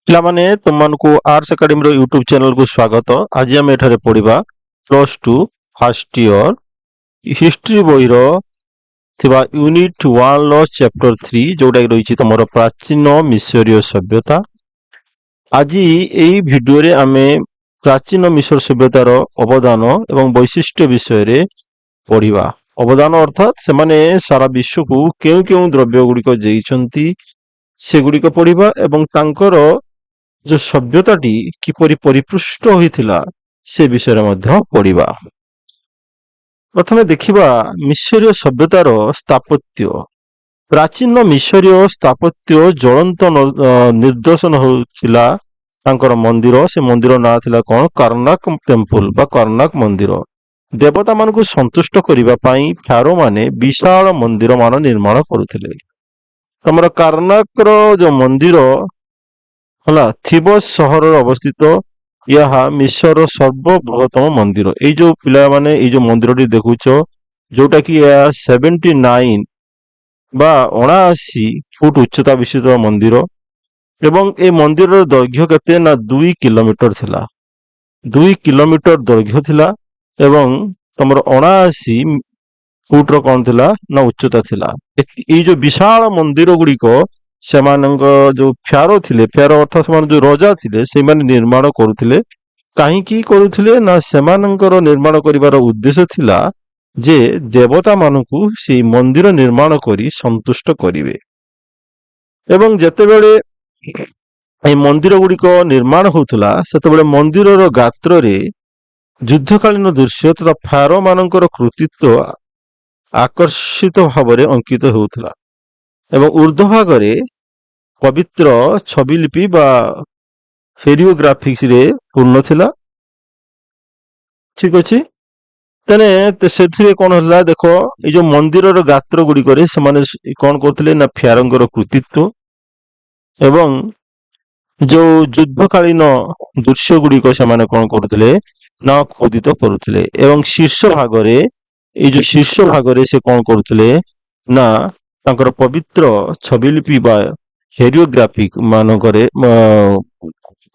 ପିଲାମାନେ ତୁମମାନଙ୍କୁ ଆର୍ଟ୍ସ ଏକାଡେମୀର ୟୁଟ୍ୟୁବ ଚ୍ୟାନେଲକୁ ସ୍ୱାଗତ। ଆଜି ଆମେ ଏଠାରେ ପଢିବା +2 ଫାର୍ଷ୍ଟ ଇୟର ହିଷ୍ଟ୍ରି ବହିର ଥିବା ୟୁନିଟ୍ 1 ର ଚାପ୍ଟର 3 ଯୋଉଟାକି ରହିଛି ତମର ପ୍ରାଚୀନ ମିଶରୀୟ ସଭ୍ୟତା। ଆଜି ଏହି ଭିଡିଓରେ ଆମେ ପ୍ରାଚୀନ ମିଶର ସଭ୍ୟତାର ଅବଦାନ ଏବଂ ବୈଶିଷ୍ଟ୍ୟ ବିଷୟରେ ପଢିବା। ଅବଦାନ ଅର୍ଥାତ୍ ସେମାନେ ସାରା ବିଶ୍ୱକୁ କେଉଁ କେଉଁ ଦ୍ରବ୍ୟ ଗୁଡ଼ିକ ଦେଇଛନ୍ତି ସେଗୁଡ଼ିକ ପଢିବା ଏବଂ ତାଙ୍କର जो सभ्यताटी किपरि परिपृष्ट होइथिला से विषय मध्य पढ़िबा। प्रथमे देखिबा मिशरीय सभ्यतार स्थापत्य। प्राचीन मिशरीय स्थापत्य ज्वलंत निर्देशन होइथिला तांकर मंदिर। से मंदिर ना थिला कोन कार्नाक टेम्पल बा कार्नाक मंदिर। देवता मान को संतुष्ट करिबा पई फारो माने विशाल मंदिर मान निर्माण करुथिले। तमर कार्नाक रो जो मंदिर हला थिबस सहर अवस्थित यह मिशर सर्वबृहत्तम मंदिर। ये जो पिला माने ये जो मंदिर देखुच जोटा कि 79 बा 79 फुट उच्चता विशिष्ट मंदिर एवं ए मंदिर दैर्घ्य केते ना 2 किलोमीटर थिला। 2 किलोमीटर दैर्घ्य थिला एवं तमर 79 फुट रो कोन थिला ना उच्चता थिला। ये जो विशाल मंदिर गुड़िक सेमानंग जो फ्यारो थिले, फ्यारो अर्थात सेमान जो राजा थिले से माने निर्माण करुथिले। काहींकी करुथिले ना सेमानंकर निर्माण करिवार उद्देश्य थिला जे देवता मानकु से मंदिर निर्माण करी संतुष्ट करिवे। एवं जेतेबेले ए मंदिर गुड़िक निर्माण होउथला सेतेबेले मंदिरर गात्ररे युद्धकालीन दृश्य तथा फारो मानकर कृतित्व आकर्षित भावरे अंकित होउथला एवं ऊर्ध्व भागरे पवित्र छविलिपि बा हेरियोग्राफिक्स रे पूर्ण थिला। ठीक अछि। तने सेथिरे कोन हला देखो ए जो मंदिरर गात्र गुडी करे से माने कोन करथिले ना फ्यारंगर कृतित्व एवं जो युद्धकालीन दृश्य गुडी को से माने कोन करथिले ना खोदित करुथिले एवं शीर्ष भागरे ए जो शीर्ष भागरे से कोन करथिले ना तांकर पवित्र छविलिपि बा हेरियोग्राफिक मानकरे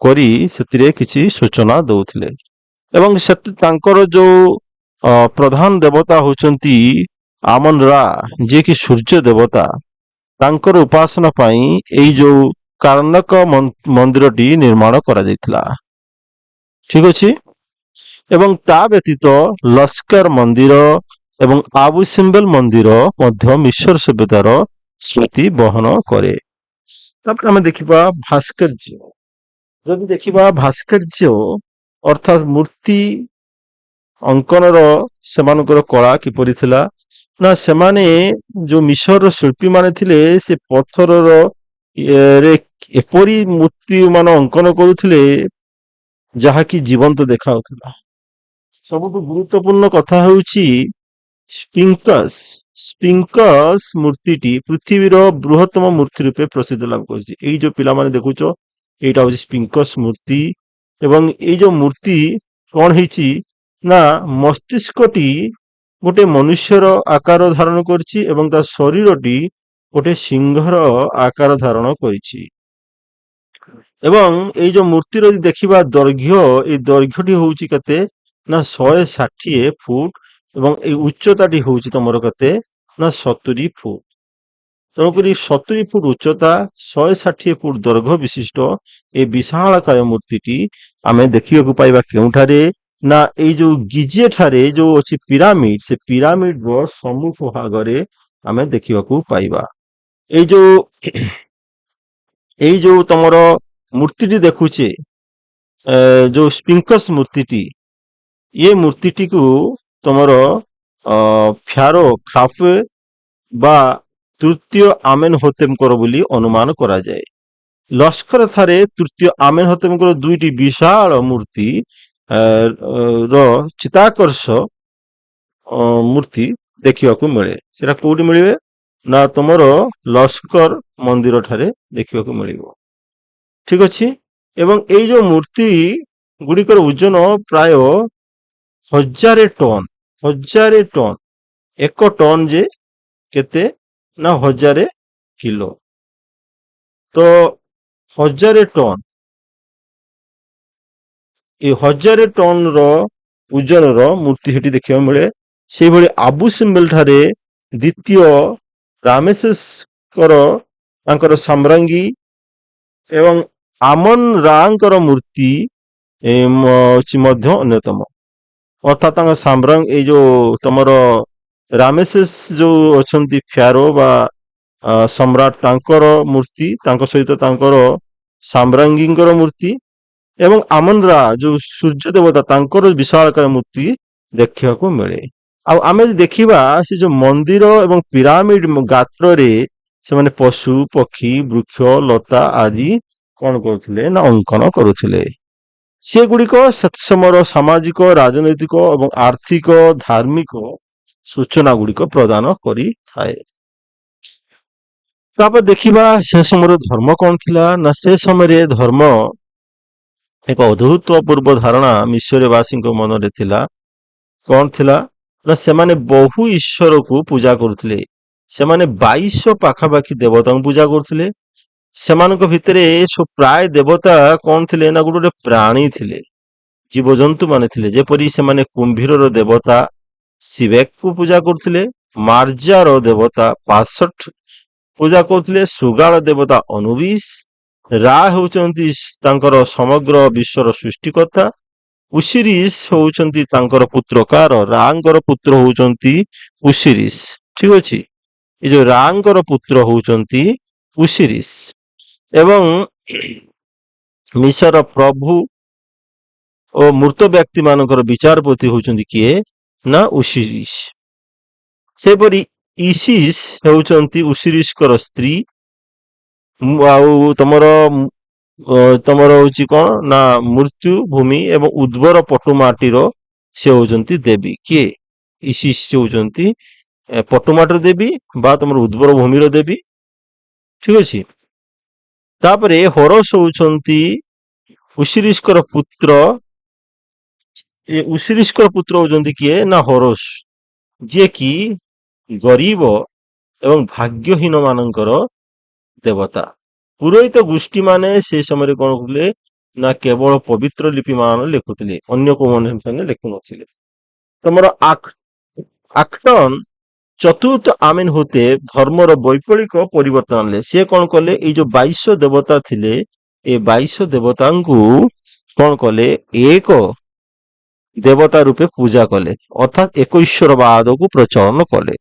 करी सेतिरे किछि सूचना दउथिले एवं सेत तांकर जो प्रधान देवता होचंती आमन रा जे कि सूर्य देवता तांकर उपासना पाई एई जो कार्नक मंदिरटी निर्माण करा जायतिला। ठीक अछि। एवं ता व्यतीत लस्कर मंदिर एवं आबू सिम्बल मंदिर मध्य मिशर सभ्यतार स्मृति बहन करे। तापर आमे देखिबा भास्कर्य। जदि देखिबा भास्कर्य अर्थात मूर्ति अंकनर सेमानकर कला किपरि थिला ना सेमाने जो मिशर शिल्पी माने थिले से पत्थरर रे एपरी मूर्ति मान अंकन करुथिले जहा कि जीवंत देखाउथिला। सबुठु गुरुत्वपूर्ण कथा होउची स्पिंकस। स्पिंकस मूर्तिटी पृथ्वीर बृहत्तम मूर्ति रूपे प्रसिद्ध लाभ करछि। एई जो पिला माने देखुचो एटा होछि स्पिंकस मूर्ति एवं एई जो मूर्ति कोन हेछि ना मस्तिष्कटी गोटे मनुष्यर आकार धारण करछि एवं ता शरीरटी गोटे सिंहर आकार धारण करिछि एवं एई जो मूर्तिर देखिबा दैर्घ्य ए दैर्घ्यटी होउछि कते ना 160 फुट एवं ए उच्चताटी होउछि तमरो कते ना 70 फुट। तेणुकरी 70 फुट उच्चता 160 फुट दैर्घ्य विशिष्ट ए विशालकाय मूर्तिटी आमे देखिବାକୁ पाइबा केउठारे ना ए जो गिजे ठारे जो अछि पिरामिड से पिरामिड रो सम्मुख भागरे आमे देखिବାକୁ पाइबा। ए जो तमरो मूर्तिटी देखुचे जो स्पिंकस मूर्तिटी ये मूर्तिटी को तमरो फ्यारो खाफे बा तृतीय आमेनहोतेपकर बोली अनुमान करा जाए। लस्कर थारे तृतीय आमेनहोतेपकर दुईटी विशाल मूर्ति रो चिताकर्ष मूर्ति देखिବାକୁ मिले। सेटा कोउटी मिलिबे ना तमरो लस्कर मंदिर ठारे देखिବାକୁ मिलिबो। ठीक अछि। एवं एई जो मूर्ति गुड़िकर ओजन प्राय 1000 टन 1000 टन 1 टन जे केते ना 1000 किलो तो 1000 टन ଏ 1000 ଟନ୍ର ଓଜନର ମୂର୍ତ୍ତି ସେଠି ଦେଖିବାକୁ ମିଳେ। ସେଇଭଳି ଆବୁ ସିମ୍ବେଲ ଠାରେ ଦ୍ୱିତୀୟ ରାମେସେସଙ୍କର ତାଙ୍କର ସାମ୍ରାଙ୍ଗୀ ଏବଂ ଆମନ ରାଙ୍କର ମୂର୍ତ୍ତି ଅଛି ମଧ୍ୟ ଅନ୍ୟତମ। ଅର୍ଥାତ୍ ତାଙ୍କ ସାମ୍ରାଙ୍ଗ ଏଇ ଯୋଉ ତମର ରାମେସେସ ଯୋଉ ଅଛନ୍ତି ଫ୍ୟାରୋ ବା ସମ୍ରାଟ, ତାଙ୍କର ମୂର୍ତ୍ତି, ତାଙ୍କ ସହିତ ତାଙ୍କର ସାମ୍ରାଙ୍ଗୀଙ୍କର ମୂର୍ତ୍ତି ଏବଂ ଆମନ ରା ଯୋଉ ସୂର୍ଯ୍ୟ ଦେବତା, ତାଙ୍କର ବିଶାଳକାୟ ମୂର୍ତ୍ତି ଦେଖିବାକୁ ମିଳେ। ଆଉ ଆମେ ଯଦି ଦେଖିବା ସେ ଯୋଉ ମନ୍ଦିର ଏବଂ ପିରାମିଡ ଗାତ୍ରରେ ସେମାନେ ପଶୁ, ପକ୍ଷୀ, ବୃକ୍ଷ, ଲତା ଆଦି କଣ କରୁଥିଲେ ନା ଅଙ୍କନ କରୁଥିଲେ। ସେଗୁଡିକ ସେତେ ସମୟର ସାମାଜିକ, ରାଜନୈତିକ ଏବଂ ଆର୍ଥିକ, ଧାର୍ମିକ ସୂଚନା ଗୁଡିକ ପ୍ରଦାନ କରିଥାଏ। ତାପରେ ଦେଖିବା ସେ ସମୟର ଧର୍ମ କଣ ଥିଲା। ନା ସେ ସମୟରେ ଧର୍ମ ଏକ ଅଦ୍ଭୁତପୂର୍ବ ଧାରଣା ମିଶରବାସୀଙ୍କ ମନରେ ଥିଲା। କଣ ଥିଲା ନା ସେମାନେ ବହୁ ଈଶ୍ୱରକୁ ପୂଜା କରୁଥିଲେ। ସେମାନେ 2200 ପାଖାପାଖି ଦେବତାଙ୍କୁ ପୂଜା କରୁଥିଲେ। ସେମାନଙ୍କ ଭିତରେ ସବୁ ପ୍ରାୟ ଦେବତା କଣ ଥିଲେ ନା ଗୋଟେ ପ୍ରାଣୀ ଥିଲେ, ଜୀବଜନ୍ତୁ ମାନେ ଥିଲେ। ଯେପରି ସେମାନେ କୁମ୍ଭୀରର ଦେବତା ଶିବେକକୁ ପୂଜା କରୁଥିଲେ, ମାର୍ଜାର ଦେବତା ପାସଠ ପୂଜା କରୁଥିଲେ, ସୁଗାଳ ଦେବତା ଅନୁବିସ, ରା ହେଉଛନ୍ତି ତାଙ୍କର ସମଗ୍ର ବିଶ୍ୱର ସୃଷ୍ଟିକର୍ତ୍ତା, ଉସିରିସ ହଉଛନ୍ତି ତାଙ୍କର ପୁତ୍ର। କାର? ରାଙ୍କର ପୁତ୍ର ହଉଛନ୍ତି ଉସିରିସ। ଠିକ ଅଛି, ଏ ଯୋଉ ରାଙ୍କର ପୁତ୍ର ହଉଛନ୍ତି ଉସିରିସ। ଏବଂ ମିଶର ପ୍ରଭୁ ଓ ମୃତ ବ୍ୟକ୍ତି ମାନଙ୍କର ବିଚାରପତି ହଉଛନ୍ତି କିଏ ନା ଉସିରିସ। ସେପରି ଇସିସ ହେଉଛନ୍ତି ଉସିରିସଙ୍କର ସ୍ତ୍ରୀ। ଆଉ ତମର ହଉଛି କଣ ନା ମୃତ୍ୟୁ ଭୂମି ଏବଂ ଉଦ୍ବର ପଟୁ ମାଟିର ସେ ହଉଛନ୍ତି ଦେବୀ। କିଏ? ଇସିସ ହଉଛନ୍ତି ପଟୁମାଟିର ଦେବୀ ବା ତମର ଉଦ୍ବର ଭୂମିର ଦେବୀ। ଠିକ ଅଛି। ତାପରେ ହରସ ହଉଛନ୍ତି ଉସିରିସଙ୍କର ପୁତ୍ର। ଏ ଉସିରିସଙ୍କର ପୁତ୍ର ହଉଛନ୍ତି କିଏ ନା ହରସ, ଯିଏ କି ଗରିବ ଏବଂ ଭାଗ୍ୟହୀନ ମାନଙ୍କର ଦେବତା। ପୁରୋହିତ ଗୋଷ୍ଠୀ ମାନେ ସେ ସମୟରେ କଣ କରୁଥିଲେ ନା କେବଳ ପବିତ୍ର ଲିପି ମାନ ଲେଖୁଥିଲେ, ଅନ୍ୟ କୋଉମାନେ ଲେଖୁନଥିଲେ। ତମର ଆଖଟନ ଚତୁର୍ଥ ଆମିନ ହୋତେ ଧର୍ମର ବୈପ୍ଳବିକ ପରିବର୍ତ୍ତନ ଆଣିଲେ। ସେ କଣ କଲେ, ଏଇ ଯୋଉ 2200 ଦେବତା ଥିଲେ, ଏ 2200 ଦେବତାଙ୍କୁ କଣ କଲେ, ଏକ ଦେବତା ରୂପେ ପୂଜା କଲେ, ଅର୍ଥାତ୍ ଏକ ଈଶ୍ୱରବାଦକୁ ପ୍ରଚଳନ କଲେ।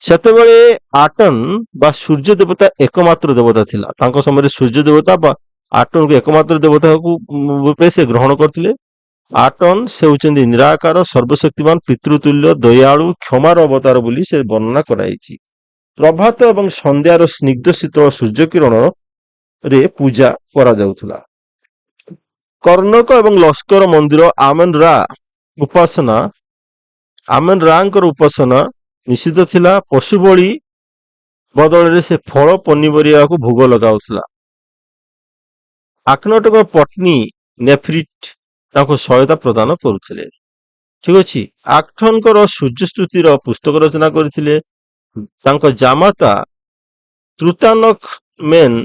ସେତେବେଳେ ଆଟନ ବା ସୂର୍ଯ୍ୟ ଦେବତା ଏକମାତ୍ର ଦେବତା ଥିଲା। ତାଙ୍କ ସମୟରେ ସୂର୍ଯ୍ୟ ଦେବତା ବା ଆଟନକୁ ଏକମାତ୍ର ଦେବତାକୁ ରୂପେ ସେ ଗ୍ରହଣ କରିଥିଲେ। ଆଟନ ସେ ହେଉଛନ୍ତି ନିରାକାର, ସର୍ବଶକ୍ତିମାନ, ପିତୃତୁଲ୍ୟ, ଦୟାଳୁ, କ୍ଷମାର ଅବତାର ବୋଲି ସେ ବର୍ଣ୍ଣନା କରାଯାଇଛି। ପ୍ରଭାତ ଏବଂ ସନ୍ଧ୍ୟାର ସ୍ନିଗ୍ଧ ଶୀତଳ ସୂର୍ଯ୍ୟ କିରଣରେ ପୂଜା କରାଯାଉଥିଲା। କର୍ଣ୍ଣକ ଏବଂ ଲସ୍କର ମନ୍ଦିର ଆମନ ରାଙ୍କର ଉପାସନା ନିଷିଦ୍ଧ ଥିଲା। ପଶୁ ବଳି ବଦଳରେ ସେ ଫଳ ପନିପରିବାକୁ ଭୋଗ ଲଗାଉଥିଲା। ଆଖନଟଙ୍କ ପତ୍ନୀ ନେଫ୍ରିଟ ତାଙ୍କୁ ସହାୟତା ପ୍ରଦାନ କରୁଥିଲେ। ଠିକ ଅଛି। ଆଖଟନଙ୍କର ସୂର୍ଯ୍ୟ ସ୍ତୁତିର ପୁସ୍ତକ ରଚନା କରିଥିଲେ। ତାଙ୍କ ଜାମାତା ତୃତାନକ ମେନ୍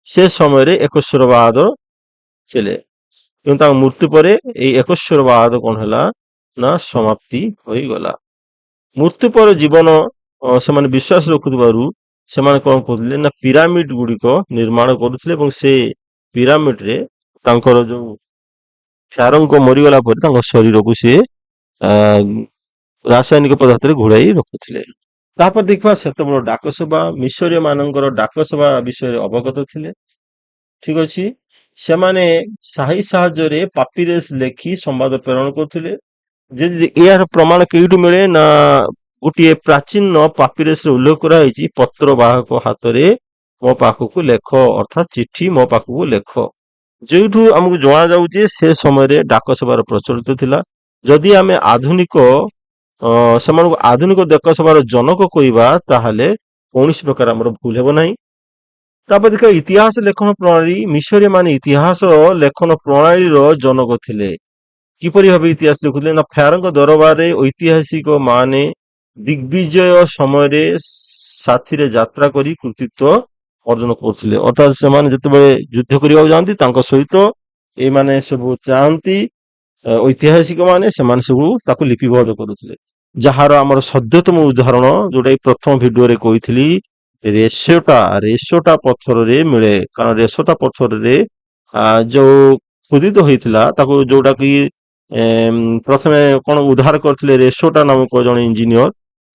ସେ ସମୟରେ ଏକଶ୍ୱରବାଦ ଥିଲେ, କିନ୍ତୁ ତାଙ୍କ ମୃତ୍ୟୁ ପରେ ଏଇ ଏକଶ୍ୱରବାଦ କଣ ହେଲା ନା ସମାପ୍ତି ହୋଇଗଲା। ମୃତ୍ୟୁ ପରେ ଜୀବନ ସେମାନେ ବିଶ୍ୱାସ ରଖୁଥିବାରୁ ସେମାନେ କଣ କରୁଥିଲେ ନା ପିରାମିଡ ଗୁଡିକ ନିର୍ମାଣ କରୁଥିଲେ ଏବଂ ସେ ପିରାମିଡରେ ତାଙ୍କର ଯୋଉ ଫ୍ୟାରୋଙ୍କ ମରିଗଲା ପରେ ତାଙ୍କ ଶରୀରକୁ ସେ ରାସାୟନିକ ପଦାର୍ଥରେ ଘୋଡ଼ାଇ ରଖୁଥିଲେ। ତାପରେ ଦେଖିବା ସେତେବେଳେ ଡାକସଭା। ମିଶରୀୟ ମାନଙ୍କର ଡାକସଭା ବିଷୟରେ ଅବଗତ ଥିଲେ। ଠିକ ଅଛି। ସେମାନେ ସାହି ସାହାଯ୍ୟରେ ପାପିରେସ୍ ଲେଖି ସମ୍ବାଦ ପ୍ରେରଣ କରୁଥିଲେ। ଯଦି ଏହାର ପ୍ରମାଣ କେଉଁଠୁ ମିଳେ ନା ଗୋଟିଏ ପ୍ରାଚୀନ ପାପିରେସରେ ଉଲ୍ଲେଖ କରାଯାଇଛି, ପତ୍ର ବାହକ ହାତରେ ମୋ ପାଖକୁ ଲେଖ, ଅର୍ଥାତ୍ ଚିଠି ମୋ ପାଖକୁ ଲେଖ। ଯୋଉଠୁ ଆମକୁ ଜଣାଯାଉଛି ସେ ସମୟରେ ଡାକସଭାର ପ୍ରଚଳିତ ଥିଲା। ଯଦି ଆମେ ସେମାନଙ୍କୁ ଆଧୁନିକ ଡାକସଭାର ଜନକ କହିବା, ତାହେଲେ କୌଣସି ପ୍ରକାର ଆମର ଭୁଲ ହେବ ନାହିଁ। ତାପରେ ଦେଖିବା ଇତିହାସ ଲେଖନ ପ୍ରଣାଳୀ। ମିଶରୀୟ ମାନେ ଇତିହାସ ଲେଖନ ପ୍ରଣାଳୀର ଜନକ ଥିଲେ। କିପରି ଭାବେ ଇତିହାସ ଲେଖୁଥିଲେ ନା ଫ୍ୟାରୋଙ୍କ ଦରବାରରେ ଐତିହାସିକ ମାନେ ଦିଗ୍ବିଜୟ ସମୟରେ ସାଥିରେ ଯାତ୍ରା କରି କୃତିତ୍ୱ ଅର୍ଜନ କରୁଥିଲେ। ଅର୍ଥାତ୍ ସେମାନେ ଯେତେବେଳେ ଯୁଦ୍ଧ କରିବାକୁ ଯାଆନ୍ତି ତାଙ୍କ ସହିତ ଏମାନେ ସବୁ ଯାଆନ୍ତି ଐତିହାସିକ ମାନେ ସେମାନେ ସବୁ ତାକୁ ଲିପିବଦ୍ଧ କରୁଥିଲେ। ଯାହାର ଆମର ସଦ୍ୟତମ ଉଦାହରଣ ଯୋଉଟା କି ପ୍ରଥମ ଭିଡିଓରେ କହିଥିଲି, ରେସୋଟା ପଥରରେ ମିଳେ। କାରଣ ରେସୋଟା ପଥରରେ ଯୋଉ ଖୋଦିତ ହେଇଥିଲା ତାକୁ ଯୋଉଟା କି ପ୍ରଥମେ କଣ ଉଦ୍ଧାର କରିଥିଲେ ରେସୋଟା ନାମକ ଜଣେ ଇଞ୍ଜିନିୟର।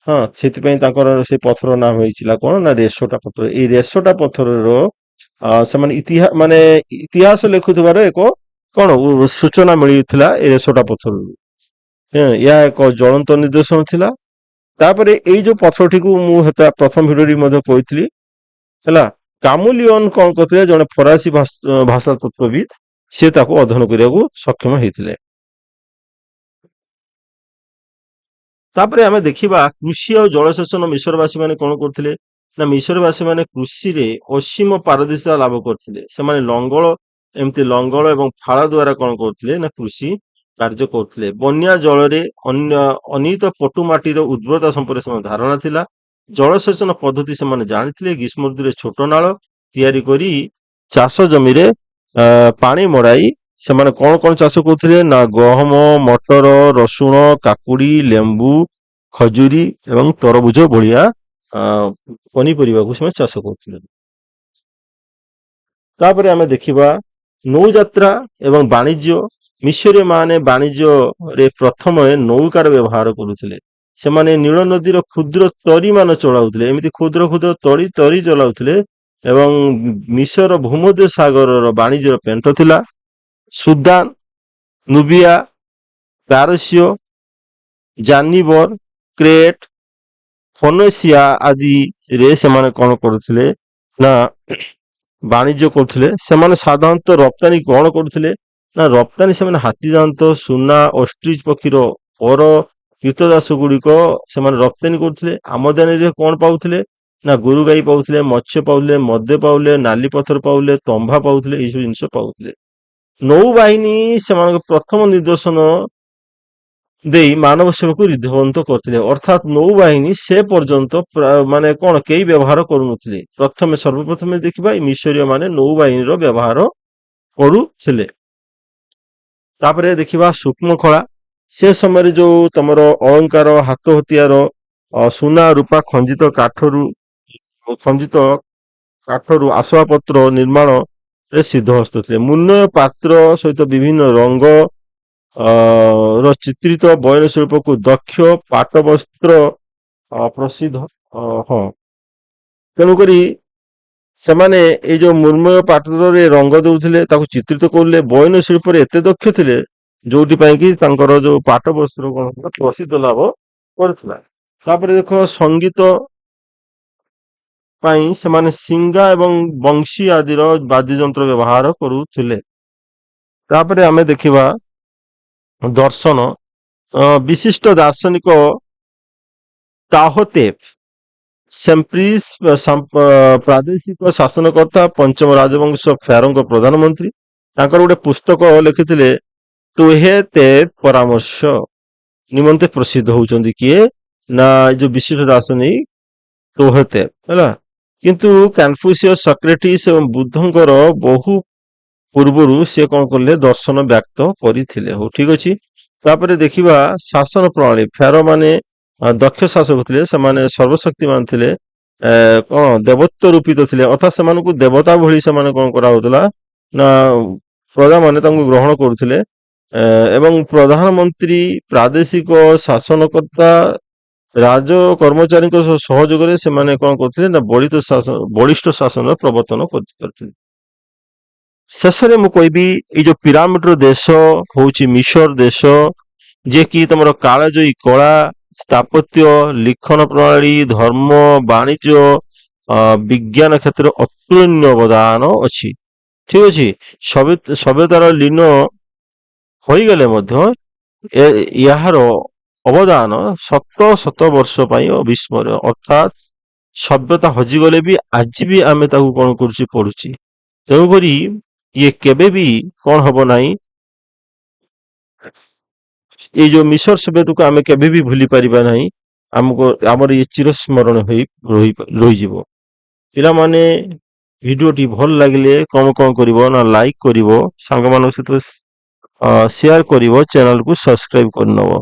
ହଁ, ସେଥିପାଇଁ ତାଙ୍କର ସେ ପଥର ନାମ ହେଇଥିଲା କଣ ନା ରେସୋଟା ପଥର। ଏଇ ରେସୋଟା ପଥରର ସେମାନେ ଇତିହାସ ଲେଖୁଥିବାର ଏକ କଣ ସୂଚନା ମିଳିଥିଲା ଏ ରେସୋଟା ପଥରରୁ। ଏହା ଏକ ଜ୍ୱଳନ୍ତ ନିଦର୍ଶନ ଥିଲା। ତାପରେ ଏଇ ଯୋଉ ପଥରଟିକୁ ମୁଁ ପ୍ରଥମ ଭିଡିଓରେ ମଧ୍ୟ କହିଥିଲି ହେଲା। କାମୁଲିଅନ କଣ କରିଥିଲେ, ଜଣେ ଫରାସୀ ଭାଷା ତତ୍ତ୍ୱବିତ୍, ସେ ତାକୁ ଅଧ୍ୟୟନ କରିବାକୁ ସକ୍ଷମ ହେଇଥିଲେ। ତାପରେ ଆମେ ଦେଖିବା କୃଷି ଆଉ ଜଳସେଚନ ମିଶରବାସୀ ମାନେ କଣ କରୁଥିଲେ ନା ମିଶରବାସୀ ମାନେ କୃଷିରେ ଅସୀମ ପାରଦର୍ଶିତା ଲାଭ କରିଥିଲେ। ସେମାନେ ଏମିତି ଲଙ୍ଗଳ ଏବଂ ଫାଳ ଦ୍ଵାରା କଣ କରୁଥିଲେ ନା କୃଷି କାର୍ଯ୍ୟ କରୁଥିଲେ। ବନ୍ୟା ଜଳରେ ଅନିତ ପଟୁ ମାଟିର ଉର୍ବରତା ସମ୍ପର୍କରେ ସେମାନେ ଧାରଣା ଥିଲା। ଜଳସେଚନ ପଦ୍ଧତି ସେମାନେ ଜାଣିଥିଲେ। ଗ୍ରୀଷ୍ମ ଋତୁରେ ଛୋଟ ନାଳ ତିଆରି କରି ଚାଷ ଜମିରେ ପାଣି ମଡାଇ ସେମାନେ କଣ କଣ ଚାଷ କରୁଥିଲେ ନା ଗହମ, ମଟର, ରସୁଣ, କାକୁଡି, ଲେମ୍ବୁ, ଖଜୁରୀ ଏବଂ ତରଭୁଜ ଭଳିଆ ପନିପରିବାକୁ ସେମାନେ ଚାଷ କରୁଥିଲେ। ତାପରେ ଆମେ ଦେଖିବା ନୌଯାତ୍ରା ଏବଂ ବାଣିଜ୍ୟ। ମିଶରୀୟ ମାନେ ବାଣିଜ୍ୟରେ ପ୍ରଥମେ ନୌକାର ବ୍ୟବହାର କରୁଥିଲେ। ସେମାନେ ନୀଳ ନଦୀର କ୍ଷୁଦ୍ର ତରି ମାନ ଚଳାଉଥିଲେ। ଏମିତି କ୍ଷୁଦ୍ର କ୍ଷୁଦ୍ର ତରି ଚଲାଉଥିଲେ ଏବଂ ମିଶର ଭୂମଧ୍ୟ ସାଗରର ବାଣିଜ୍ୟର ପେଣ୍ଠ ଥିଲା। ସୁଦାନ, ନୁବିଆ, ପାରସ୍ୟ, ଜାନିବର, କ୍ରେଟ, ଫୋନେସିଆ ଆଦିରେ ସେମାନେ କଣ କରୁଥିଲେ ନା ବାଣିଜ୍ୟ କରୁଥିଲେ। ସେମାନେ ସାଧାରଣତଃ ରପ୍ତାନି କଣ କରୁଥିଲେ ନା ରପ୍ତାନି ସେମାନେ ହାତୀ ଦାନ୍ତ, ସୁନା, ଅଷ୍ଟ୍ରିଚ ପକ୍ଷୀର ପର, କୀଟଦାସ ଗୁଡିକ ସେମାନେ ରପ୍ତାନି କରୁଥିଲେ। ଆମଦାନୀରେ କଣ ପାଉଥିଲେ ନା ଗୋରୁ ଗାଈ ପାଉଥିଲେ, ମତ୍ସ୍ୟ ପାଉଥିଲେ, ମଦ୍ୟ ପାଉଥିଲେ, ନାଲି ପଥର ପାଉଥିଲେ, ତମ୍ବା ପାଉଥିଲେ, ଏଇସବୁ ଜିନିଷ ପାଉଥିଲେ। ନୌବାହିନୀ ସେମାନଙ୍କ ପ୍ରଥମ ନିର୍ଦ୍ଦେଶନ ଦେଇ ମାନବ ସେବାକୁ ରିଦ୍ଧବନ୍ତ କରିଥିଲେ। ଅର୍ଥାତ୍ ନୌବାହିନୀ ସେ ପର୍ଯ୍ୟନ୍ତ ମାନେ କଣ କେହି ବ୍ୟବହାର କରୁନଥିଲେ। ସର୍ବପ୍ରଥମେ ଦେଖିବା ଏଇ ମିଶରୀୟ ମାନେ ନୌବାହିନୀର ବ୍ୟବହାର କରୁଥିଲେ। ତାପରେ ଦେଖିବା ସୂକ୍ଷ୍ମ କଳା। ସେ ସମୟରେ ଯୋଉ ତମର ଅଳଙ୍କାର, ହାତ ହତିଆର, ସୁନା ରୂପା ଖଞ୍ଜିତ କାଠରୁ ଆସବାବପତ୍ର ନିର୍ମାଣରେ ସିଦ୍ଧହସ୍ତ ଥିଲେ। ମୂଲ୍ୟ ପାତ୍ର ସହିତ ବିଭିନ୍ନ ରଙ୍ଗ ର ଚିତ୍ରିତ ବୟନ ଶିଳ୍ପକୁ ଦକ୍ଷ ପାଟ ବସ୍ତ୍ର ପ୍ରସିଦ୍ଧ। ହଁ, ତେଣୁକରି ସେମାନେ ଏଇ ଯୋଉ ମୃଣ୍ମୟ ପାଟରେ ରଙ୍ଗ ଦଉଥିଲେ, ତାକୁ ଚିତ୍ରିତ କରୁଥିଲେ। ବୟନ ଶିଳ୍ପରେ ଏତେ ଦକ୍ଷ ଥିଲେ ଯୋଉଥି ପାଇଁ କି ତାଙ୍କର ଯୋଉ ପାଟ ବସ୍ତ୍ର କଣ ପ୍ରସିଦ୍ଧ ଲାଭ କରିଥିଲା। ତାପରେ ଦେଖ ସଙ୍ଗୀତ ପାଇଁ ସେମାନେ ସିଙ୍ଗା ଏବଂ ବଂଶୀ ଆଦିର ବାଦ୍ୟଯନ୍ତ୍ର ବ୍ୟବହାର କରୁଥିଲେ। ତାପରେ ଆମେ ଦେଖିବା ଦର୍ଶନ। ବିଶିଷ୍ଟ ଦାର୍ଶନିକ ତାହୋତେପ ସେମ୍ପ୍ରିସ ପ୍ରାଦେଶିକ ଶାସନକର୍ତ୍ତା, ପଞ୍ଚମ ରାଜବଂଶ ଫ୍ୟାରୋଙ୍କ ପ୍ରଧାନମନ୍ତ୍ରୀ। ତାଙ୍କର ଗୋଟେ ପୁସ୍ତକ ଲେଖିଥିଲେ ତୁହେ ତେ ପରାମର୍ଶ ନିମନ୍ତେ ପ୍ରସିଦ୍ଧ ହଉଛନ୍ତି କିଏ ନା ଏ ଯୋଉ ବିଶିଷ୍ଟ ଦାର୍ଶନିକ ତୋହତେ ହେଲା। କିନ୍ତୁ କନଫ୍ୟୁସିୟସ, ସକ୍ରେଟିସ ଏବଂ ବୁଦ୍ଧଙ୍କର ବହୁ ପୂର୍ବରୁ ସେ କଣ କଲେ ଦର୍ଶନ ବ୍ୟକ୍ତ କରିଥିଲେ। ହଉ, ଠିକ ଅଛି। ତାପରେ ଦେଖିବା ଶାସନ ପ୍ରଣାଳୀ। ଫେରୋ ମାନେ ଦକ୍ଷ ଶାସକ ଥିଲେ। ସେମାନେ ସର୍ବଶକ୍ତିମାନ ଥିଲେ। କଣ ଦେବତ୍ୱ ରୂପିତ ଥିଲେ, ଅର୍ଥାତ୍ ସେମାନଙ୍କୁ ଦେବତା ଭଳି ସେମାନେ କଣ କରାହଉଥିଲା ନା ପ୍ରଜାମାନେ ତାଙ୍କୁ ଗ୍ରହଣ କରୁଥିଲେ। ଏବଂ ପ୍ରଧାନମନ୍ତ୍ରୀ, ପ୍ରାଦେଶିକ ଶାସନକର୍ତ୍ତା, ରାଜ କର୍ମଚାରୀଙ୍କ ସହଯୋଗରେ ସେମାନେ କଣ କରୁଥିଲେ ନା ବଳିଷ୍ଠ ଶାସନର ପ୍ରବର୍ତ୍ତନ କରିପାରିଥିଲେ। ଶେଷରେ ମୁଁ କହିବି ଏଇ ଯୋଉ ପିରାମିଡର ଦେଶ ହଉଛି ମିଶର ଦେଶ, ଯିଏକି ତମର କାଳଜୟୀ କଳା, ସ୍ଥାପତ୍ୟ, ଲିଖନ ପ୍ରଣାଳୀ, ଧର୍ମ, ବାଣିଜ୍ୟ, ବିଜ୍ଞାନ କ୍ଷେତ୍ରରେ ଅତୁଳନୀୟ ଅବଦାନ ଅଛି। ଠିକ ଅଛି। ସଭ୍ୟତାର ଲୀନ ହୋଇଗଲେ ମଧ୍ୟ ଏହାର ଅବଦାନ ଶତ ଶତ ବର୍ଷ ପାଇଁ ଅବିସ୍ମରଣୀୟ। ଅର୍ଥାତ୍ ସଭ୍ୟତା ହଜିଗଲେ ବି ଆଜି ବି ଆମେ ତାକୁ କଣ କରୁଛି ପଢୁଛି। ତେଣୁକରି ଇଏ କେବେ ବି କଣ ହବ ନାହିଁ, ଏଇ ଯୋଉ ମିଶର ସଭ୍ୟତାକୁ ଆମେ କେବେ ବି ଭୁଲି ପାରିବା ନାହିଁ। ଆମର ଇଏ ଚିରସ୍ମରଣ ହୋଇ ରହିଯିବ। ପିଲାମାନେ ଭିଡିଓଟି ଭଲ ଲାଗିଲେ କଣ କରିବ ନା ଲାଇକ୍ କରିବ, ସାଙ୍ଗମାନଙ୍କ ସହିତ ସେୟାର କରିବ, ଚ୍ୟାନେଲକୁ ସବସ୍କ୍ରାଇବ କରିନେବ।